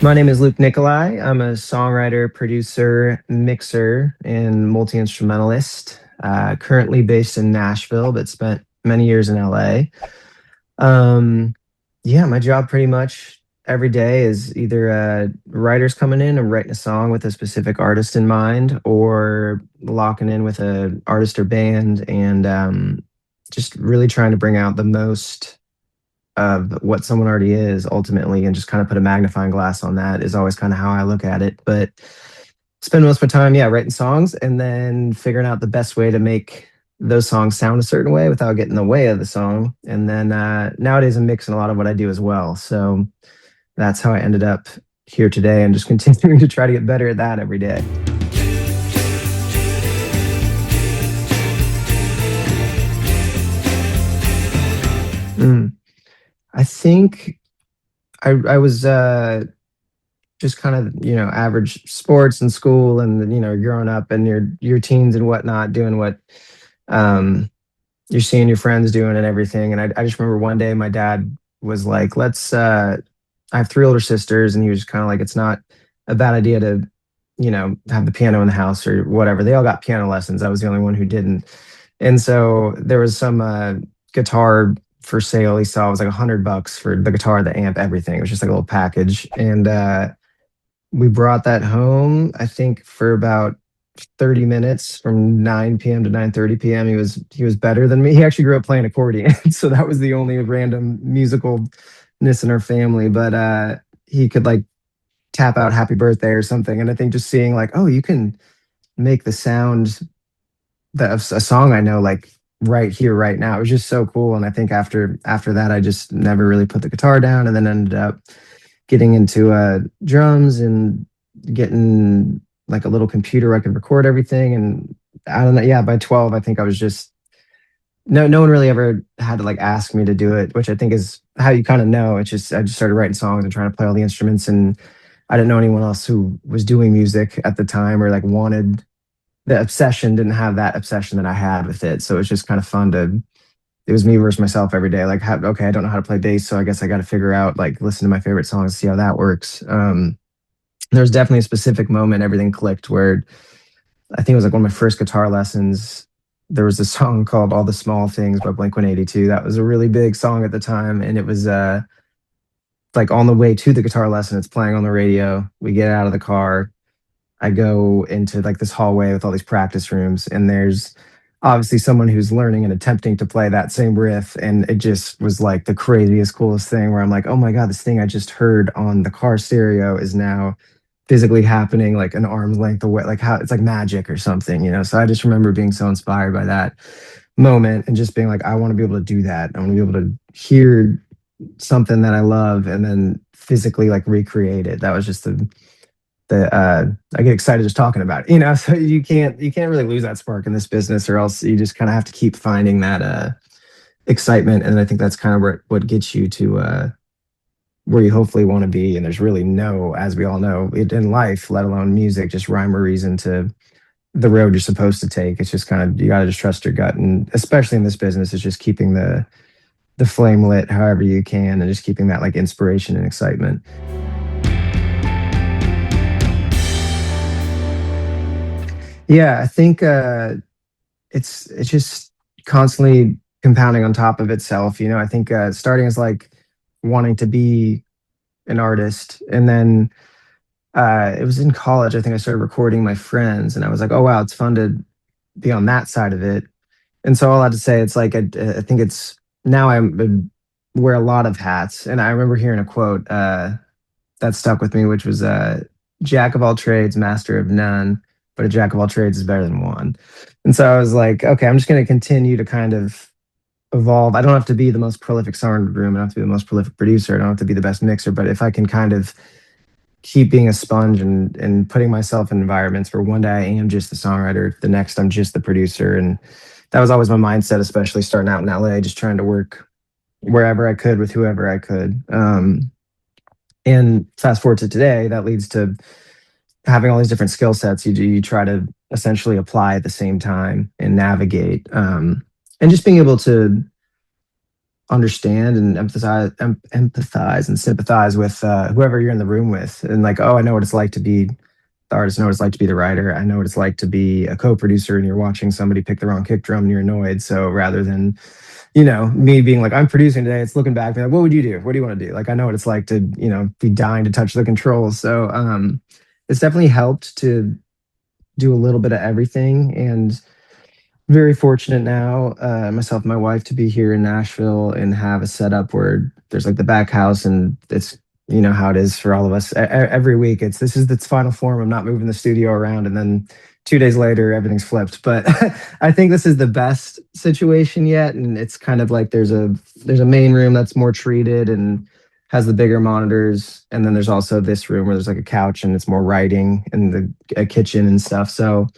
My name is Luke Niccoli. I'm a songwriter, producer, mixer, and multi instrumentalist. Currently based in Nashville, but spent many years in LA. Um, yeah, my job pretty much every day is either writers coming in and writing a song with a specific artist in mind, or locking in with a artist or band and just really trying to bring out the most of what someone already is ultimately and just kind of put a magnifying glass on that is always kind of how I look at it. But spend most of my time, yeah, writing songs and then figuring out the best way to make those songs sound a certain way without getting in the way of the song. And then nowadays I'm mixing a lot of what I do as well. So that's how I ended up here today and just continuing to try to get better at that every day. Mm. I think I was just kind of average sports in school and growing up and your teens and whatnot doing what um you're seeing your friends doing and everything. And I just remember one day my dad was like, let's I have three older sisters, and he was kind of like, it's not a bad idea to have the piano in the house or whatever. They all got piano lessons. I was the only one who didn't. And so there was some guitar for sale. He saw it was like $100 for the guitar, the amp, everything. It was just like a little package. And we brought that home, I think, for about 30 minutes from 9 p.m. to 9:30 p.m. He was better than me. He actually grew up playing accordion, so that was the only random musicalness in our family. But he could like tap out "Happy Birthday" or something, and I think just seeing like, oh, you can make the sound that of a song I know like right here, right now. It was just so cool. And I think after that, I just never really put the guitar down, and then ended up getting into drums and getting like a little computer where I could record everything. And I don't know, yeah, by 12, I think I was just no one really ever had to like ask me to do it, which I think is how you kind of know. It's just I just started writing songs and trying to play all the instruments, and I didn't know anyone else who was doing music at the time or like wanted the obsession, didn't have that obsession that I had with it. So it's just kind of fun to it was me versus myself every day. Like, okay, I don't know how to play bass, so I guess I got to figure out like listen to my favorite songs, see how that works. There's definitely a specific moment everything clicked where I think it was like one of my first guitar lessons. There was a song called "All the Small Things" by Blink-182. That was a really big song at the time, and it was like on the way to the guitar lesson, it's playing on the radio. We get out of the car, I go into like this hallway with all these practice rooms, and there's obviously someone who's learning and attempting to play that same riff. And it just was like the craziest, coolest thing where I'm like, oh my God, this thing I just heard on the car stereo is now physically happening like an arm's length away, like how it's like magic or something. So I just remember being so inspired by that moment and just being like, I want to be able to do that. I want to be able to hear something that I love and then physically like recreate it. That was just the I get excited just talking about it. So you can't really lose that spark in this business, or else you just kind of have to keep finding that excitement. And I think that's kind of what gets you to where you hopefully want to be. And there's really no, as we all know, in life, let alone music, just rhyme or reason to the road you're supposed to take. It's just kind of you got to just trust your gut, and especially in this business, it's just keeping the flame lit however you can, and just keeping that like inspiration and excitement. Yeah, I think it's just constantly compounding on top of itself. I think starting as like wanting to be an artist, and then it was in college. I think I started recording my friends, and I was like, oh wow, it's fun to be on that side of it. And so all I had to say, it's like I think it's now I wear a lot of hats, and I remember hearing a quote that stuck with me, which was "Jack of all trades, master of none, but a jack of all trades is better than one." And so I was like, okay, I'm just going to continue to kind of evolve. I don't have to be the most prolific songwriter in the room. I don't have to be the most prolific producer. I don't have to be the best mixer. But if I can kind of keep being a sponge and putting myself in environments where one day I am just the songwriter, the next I'm just the producer. And that was always my mindset, especially starting out in LA, just trying to work wherever I could with whoever I could. And fast forward to today, that leads to having all these different skill sets you try to essentially apply at the same time and navigate, and just being able to understand and empathize and sympathize with whoever you're in the room with, and like, oh, I know what it's like to be the artist. I know what it's like to be the writer. I know what it's like to be a co-producer, and you're watching somebody pick the wrong kick drum and you're annoyed. So rather than me being like, I'm producing today, it's looking back, being like, what would you do? What do you want to do? Like, I know what it's like to, be dying to touch the controls. So it's definitely helped to do a little bit of everything. And very fortunate now, myself and my wife, to be here in Nashville and have a setup where there's like the back house, and it's how it is for all of us. Every week, this is its final form. I'm not moving the studio around, and then 2 days later, everything's flipped. But I think this is the best situation yet, and it's kind of like there's a main room that's more treated and has the bigger monitors, and then there's also this room where there's like a couch and it's more writing and a kitchen and stuff. So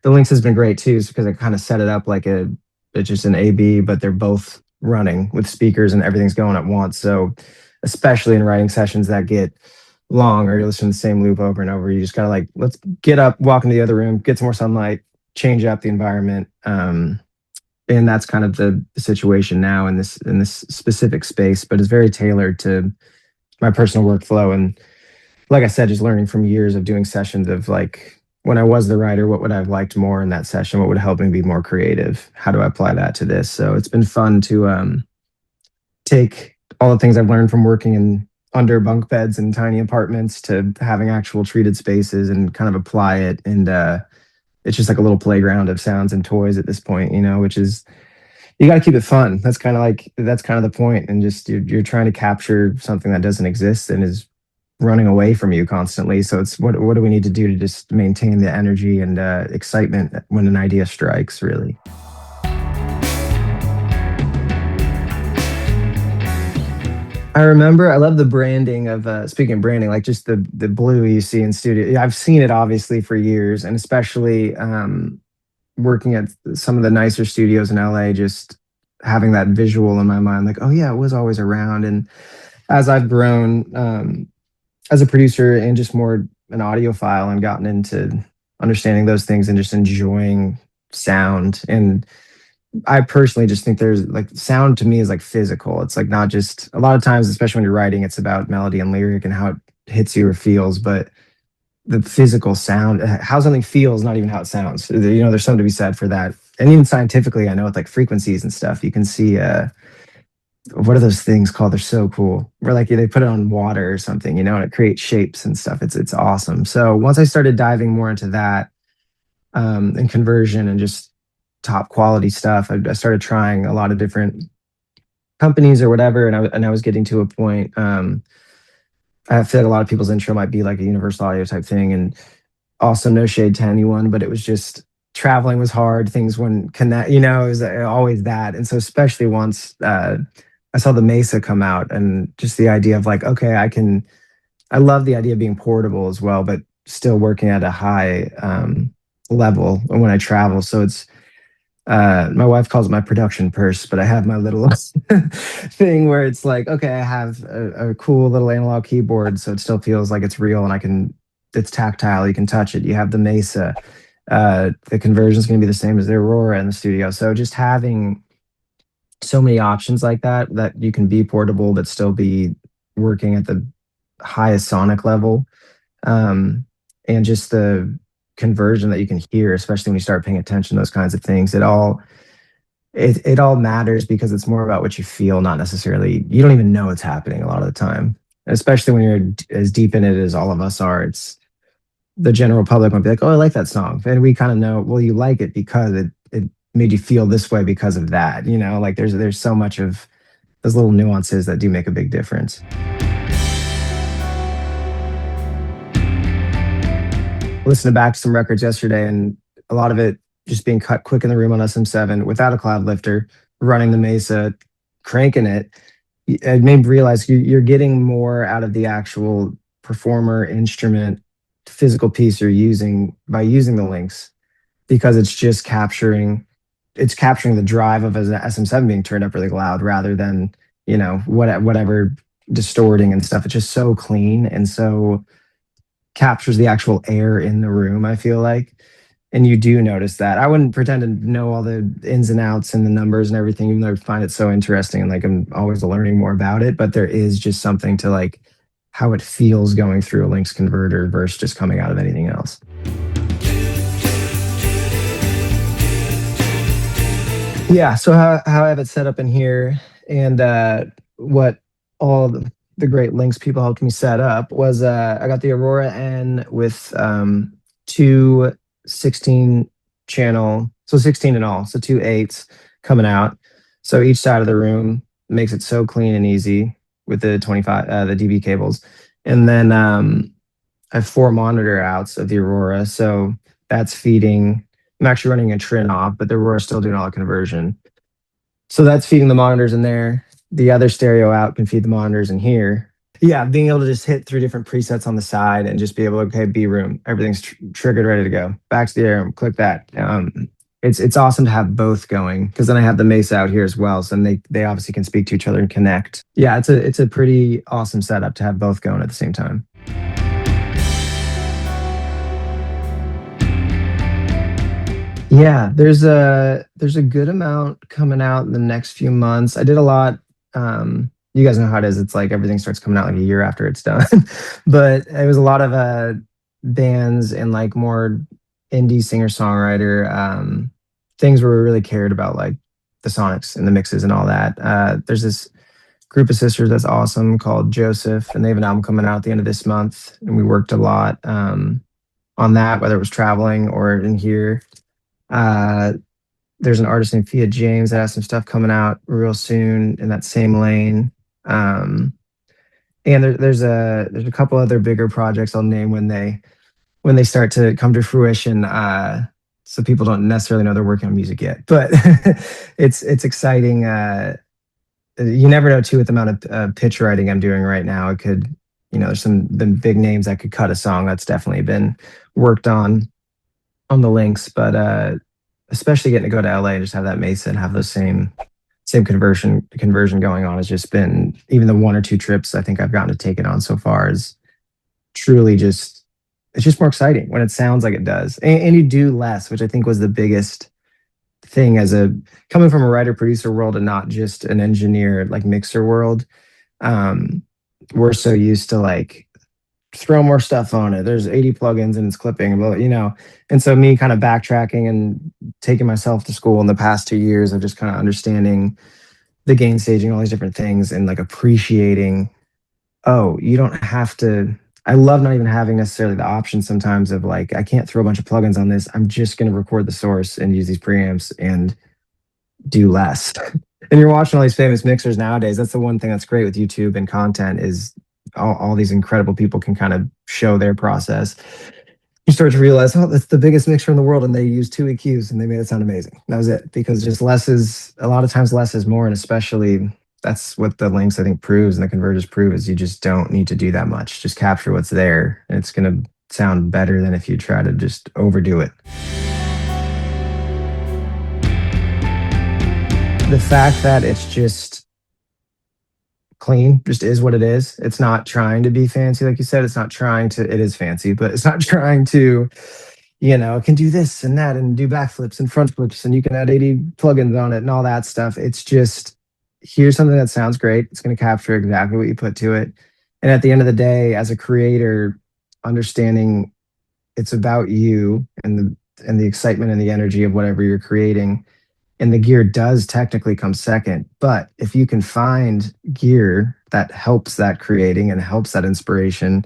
the Lynx has been great too, because I kind of set it up like it's just an AB, but they're both running with speakers and everything's going at once. So especially in writing sessions that get long, or you're listening to the same loop over and over, you just gotta like, let's get up, walk into the other room, get some more sunlight, change up the environment. And that's kind of the situation now in this specific space, but it's very tailored to my personal workflow. And like I said, just learning from years of doing sessions of like, when I was the writer, what would I have liked more in that session? What would help me be more creative? How do I apply that to this? So it's been fun to take all the things I've learned from working in under bunk beds and tiny apartments to having actual treated spaces and kind of apply it. And it's just like a little playground of sounds and toys at this point, which is, you got to keep it fun. That's kind of the point. And just you're trying to capture something that doesn't exist and is running away from you constantly. So it's what do we need to do to just maintain the energy and excitement when an idea strikes, really. I remember, I love the branding of speaking of branding, like just the blue you see in studio. I've seen it obviously for years, and especially working at some of the nicer studios in LA, just having that visual in my mind, like, oh yeah, it was always around. And as I've grown as a producer and just more an audiophile, and gotten into understanding those things and just enjoying sound. And I personally just think there's like, sound to me is like physical. It's like not just, a lot of times, especially when you're writing, it's about melody and lyric and how it hits you or feels, but the physical sound, how something feels, not even how it sounds. There's something to be said for that. And even scientifically, I know with like frequencies and stuff, you can see what are those things called? They're so cool. Where like they put it on water or something, and it creates shapes and stuff. It's awesome. So once I started diving more into that, and conversion and just top quality stuff, I started trying a lot of different companies or whatever, and I was getting to a point. I feel like a lot of people's intro might be like a Universal Audio type thing, and also no shade to anyone, but it was just, traveling was hard. Things wouldn't connect. It was always that. And so especially once I saw the Mesa come out, and just the idea of like, okay, I love the idea of being portable as well, but still working at a high level when I travel. So it's, my wife calls it my production purse, but I have my little thing where it's like, okay, I have a cool little analog keyboard, so it still feels like it's real, and it's tactile, you can touch it. You have the Mesa. The conversion is going to be the same as the Aurora in the studio. So just having so many options like that you can be portable but still be working at the highest sonic level, and just the conversion that you can hear, especially when you start paying attention to those kinds of things. It all matters, because it's more about what you feel, not necessarily, you don't even know it's happening a lot of the time, especially when you're as deep in it as all of us are. It's the general public might be like, oh, I like that song, and we kind of know, well, you like it because it made you feel this way because of that. Like there's so much of those little nuances that do make a big difference. Listening back to some records yesterday, and a lot of it just being cut quick in the room on SM7 without a cloud lifter, running the Mesa, cranking it. It made me realize you're getting more out of the actual performer, instrument, physical piece you're using by using the Lynx, because it's capturing the drive of an SM7 being turned up really loud, rather than whatever distorting and stuff. It's just so clean, and so captures the actual air in the room, I feel like. and you do notice that. I wouldn't pretend to know all the ins and outs and the numbers and everything, even though I find it so interesting and like I'm always learning more about it. But there is just something to like how it feels going through a Lynx converter versus just coming out of anything else. Yeah, so how I have it set up in here, and what all the great Lynx people helped me set up was I got the Aurora N with two 16 channel, so 16 in all, so two eights coming out. So each side of the room makes it so clean and easy with the 25 the DB cables, and then I have four monitor outs of the Aurora, so that's feeding. I'm actually running a Trin off, but the Aurora's still doing all the conversion. So that's feeding the monitors in there. The other stereo out can feed the monitors in here. Yeah, being able to just hit three different presets on the side and just be able to, okay, B room, everything's triggered, ready to go. Back to the air room, click that. It's awesome to have both going because then I have the Mesa out here as well, so then they obviously can speak to each other and connect. Yeah, it's a pretty awesome setup to have both going at the same time. Yeah, there's a good amount coming out in the next few months. I did a lot. You guys know how it is. It's like everything starts coming out like a year after it's done. But it was a lot of bands and like more indie singer-songwriter things where we really cared about like the sonics and the mixes and all that. There's this group of sisters that's awesome called Joseph, and they have an album coming out at the end of this month, and we worked a lot on that, whether it was traveling or in here. Uh, there's an artist named Fia James that has some stuff coming out real soon in that same lane. And there's a couple other bigger projects I'll name when they start to come to fruition. So people don't necessarily know they're working on music yet, but it's exciting. You never know too with the amount of pitch writing I'm doing right now. It could, there's some the big names that could cut a song. That's definitely been worked on the Lynx, but especially getting to go to LA and just have that Mesa and have those same conversion going on has just been, even the one or two trips I think I've gotten to take it on so far is truly just, it's just more exciting when it sounds like it does, and you do less, which I think was the biggest thing as a coming from a writer producer world and not just an engineer like mixer world. We're so used to like throw more stuff on it. There's 80 plugins and it's clipping, but and so me kind of backtracking and taking myself to school in the past 2 years of just kind of understanding the gain staging, all these different things, and like appreciating, oh, you don't have to. I love not even having necessarily the option sometimes of like, I can't throw a bunch of plugins on this. I'm just going to record the source and use these preamps and do less. And you're watching all these famous mixers nowadays. That's the one thing that's great with YouTube and content is all these incredible people can kind of show their process. You start to realize, oh, that's the biggest mixer in the world, and they use two EQs and they made it sound amazing. That was it, because just less is a lot of times less is more, and especially that's what the Lynx I think proves and the converters prove is you just don't need to do that much. Just capture what's there, and it's going to sound better than if you try to just overdo it. The fact that it's just clean just is what it is. It's not trying to be fancy, like you said. It's not trying to, it is fancy, but it's not trying to, it can do this and that and do backflips and front flips and you can add 80 plugins on it and all that stuff. It's just, here's something that sounds great. It's going to capture exactly what you put to it. And at the end of the day, as a creator, understanding it's about you and the excitement and the energy of whatever you're creating. And the gear does technically come second, but if you can find gear that helps that creating and helps that inspiration,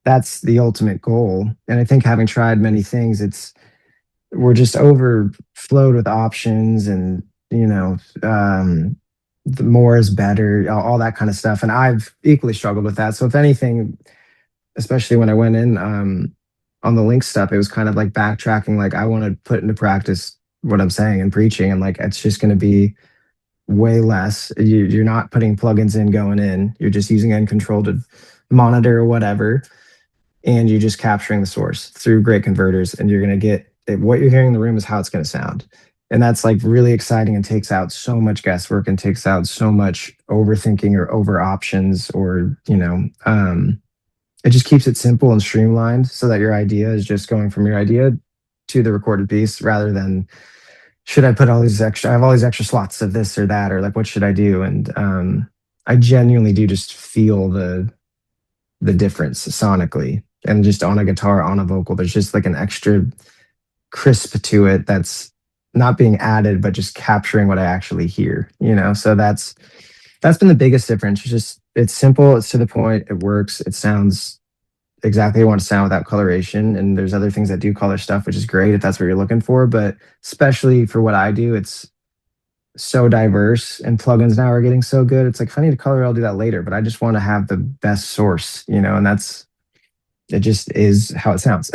that's the ultimate goal. And I think having tried many things, we're just overflowed with options and, the more is better, all that kind of stuff. And I've equally struggled with that. So if anything, especially when I went in on the Lynx stuff, it was kind of like backtracking, like I want to put into practice what I'm saying and preaching, and like it's just going to be way less. You're not putting plugins in going in. You're just using uncontrolled monitor or whatever, and you're just capturing the source through great converters, and you're going to get what you're hearing in the room is how it's going to sound. And that's like really exciting and takes out so much guesswork and takes out so much overthinking or over options or it just keeps it simple and streamlined so that your idea is just going from your idea to the recorded piece rather than should I put all these extra, I have all these extra slots of this or that, or like, what should I do? And I genuinely do just feel the difference sonically. And just on a guitar, on a vocal, there's just like an extra crisp to it that's not being added, but just capturing what I actually hear, you know? So that's been the biggest difference. It's just, it's simple, it's to the point, it works, it sounds exactly how you want to sound without coloration. And there's other things that do color stuff, which is great if that's what you're looking for. But especially for what I do, it's so diverse and plugins now are getting so good. It's like, if I need to color, I'll do that later, but I just want to have the best source, you know, and that's, it just is how it sounds.